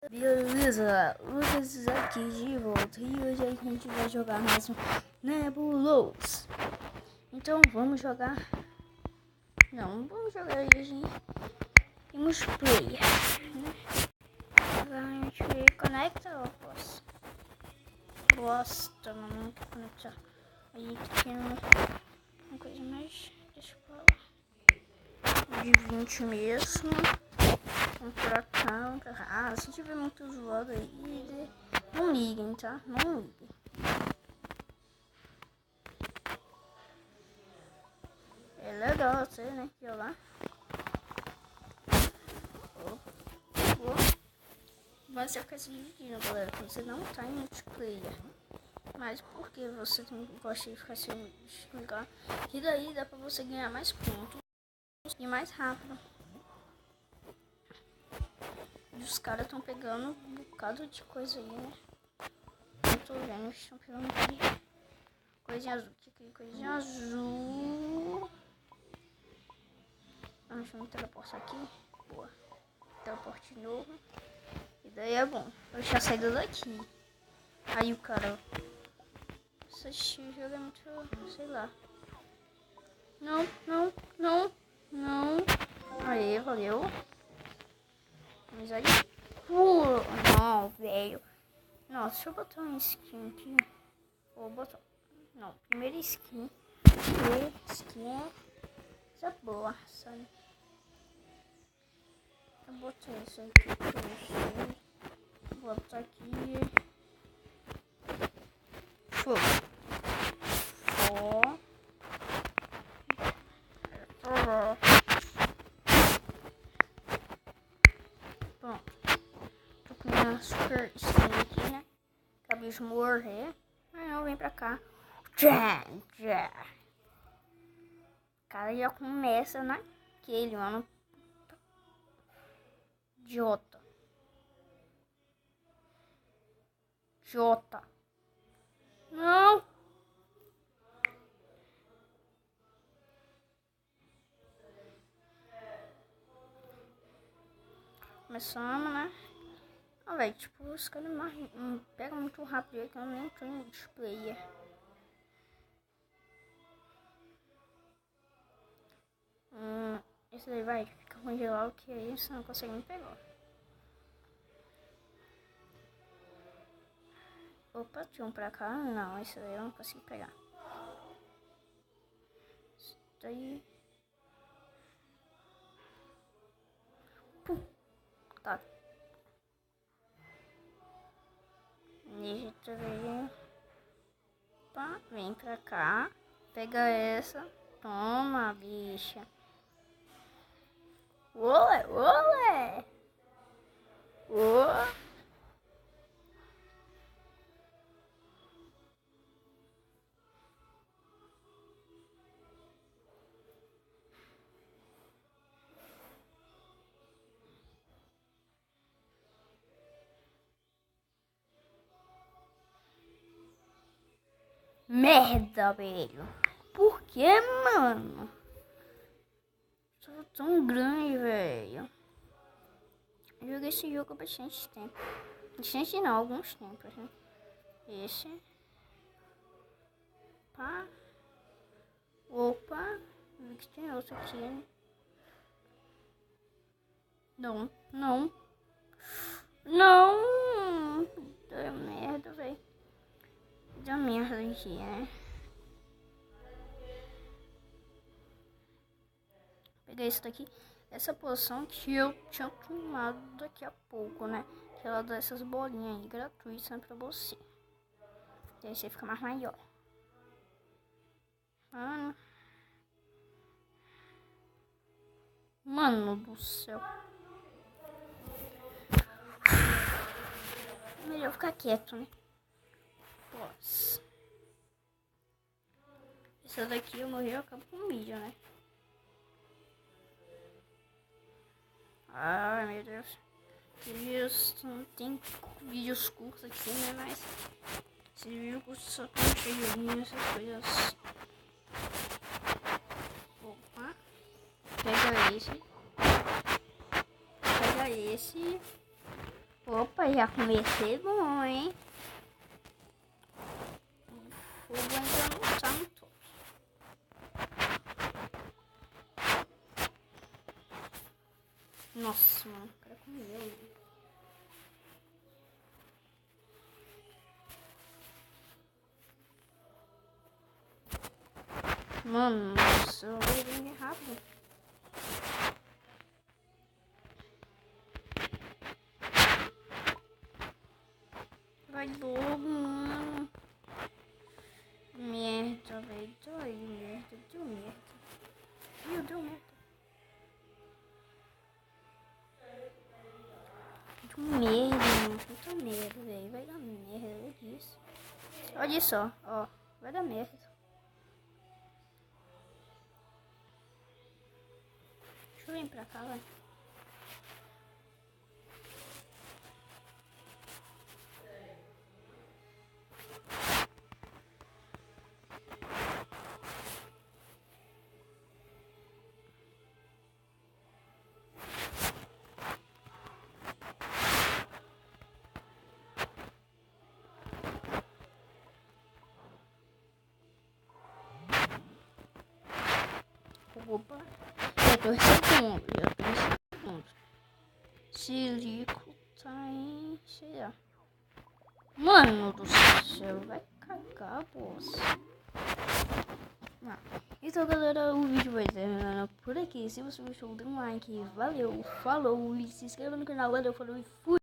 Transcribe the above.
Beleza, Lucas aqui de volta e hoje a gente vai jogar mais um Nebulous. Então vamos jogar. Não, vamos jogar hoje em multiplayer, né? A gente conecta ou posso? Gosta, mas não quer conectar. A gente tem uma coisa mais. Deixa eu falar. De 20 mesmo. Vamos pra cá, se tiver muito zoado aí, não liguem, tá? Não liguem. É legal você, né, jogar. Vai ser ficar se dividindo, galera, quando você não tá em multiplayer. Mas por que você gosta de ficar se ligar? E daí dá pra você ganhar mais pontos e mais rápido. E os caras estão pegando um bocado de coisa aí, né? Eu tô vendo, eles estão pegando coisinha azul. Que coisinha azul. Deixa eu me teleportar aqui. Boa. Teleporte de novo. E daí é bom. Eu já saí daqui. Aí o cara. Esse jogo é muito. Sei lá. Não. Aí, valeu. Mas aí. Não, velho. Nossa, deixa eu botar uma skin aqui. Vou botar. Não, primeira skin. Skin é essa boa, sabe? Eu botei isso aqui pra você. Vou botar aqui. Show. Ó. Pronto. Tô com uma super skin aqui, né? Acabei de morrer. Aí não, vem pra cá. O cara já começa naquele, mano. Jota. Não. Começamos, né? Ah, velho, tipo, os caras pegam muito rápido aí que eu nem tô em multiplayer. Esse daí vai ficar congelado que aí você não consegue me pegar. Opa, tinha um pra cá. Não, esse daí eu não consigo pegar. Esse daí. Pum. Tá. Digita aí. Opa, vem pra cá. Pega essa. Toma, bicha. Olé. Merda, velho. Por que, mano? Sou tão grande, velho. Eu joguei esse jogo há bastante tempo. Bastante não, alguns tempos, né? Esse. Pá. Opa. Vi que tem outro aqui, né? Não. Deu merda, velho. Deu merda aqui, né? Peguei isso daqui. Essa poção que eu tinha tomado daqui a pouco, né? Que ela dá essas bolinhas aí gratuitas pra você. E aí você fica mais maior. Mano do céu. Melhor ficar quieto, né? Nossa. Essa daqui eu morri, eu acabo com o vídeo, né? Ai, meu Deus. Não tem vídeos curtos aqui, né? Mas esse vídeo curto só tem joguinho, essas coisas. Opa. Pega esse. Opa, já comecei bom, hein? O fogo ainda não tá no topo. Nossa, mano, o cara comeu, né? Mano, nossa, eu vou bem rápido. Vai logo, mano. Merda, velho. Tô aí, merda. Deu merda. Deu merda. Deu merda, mano. Puta merda, velho. Vai dar merda, olha isso. Olha só, ó. Vai dar merda. Deixa eu vir pra cá, vai. Opa. Já tô em segundo. Silico tá em... sei lá. Mano do céu, vai cagar, boss. Então, galera, o vídeo vai terminando por aqui. Se você gostou, dê um like. Valeu, falou e se inscreva no canal. Valeu, falou e fui.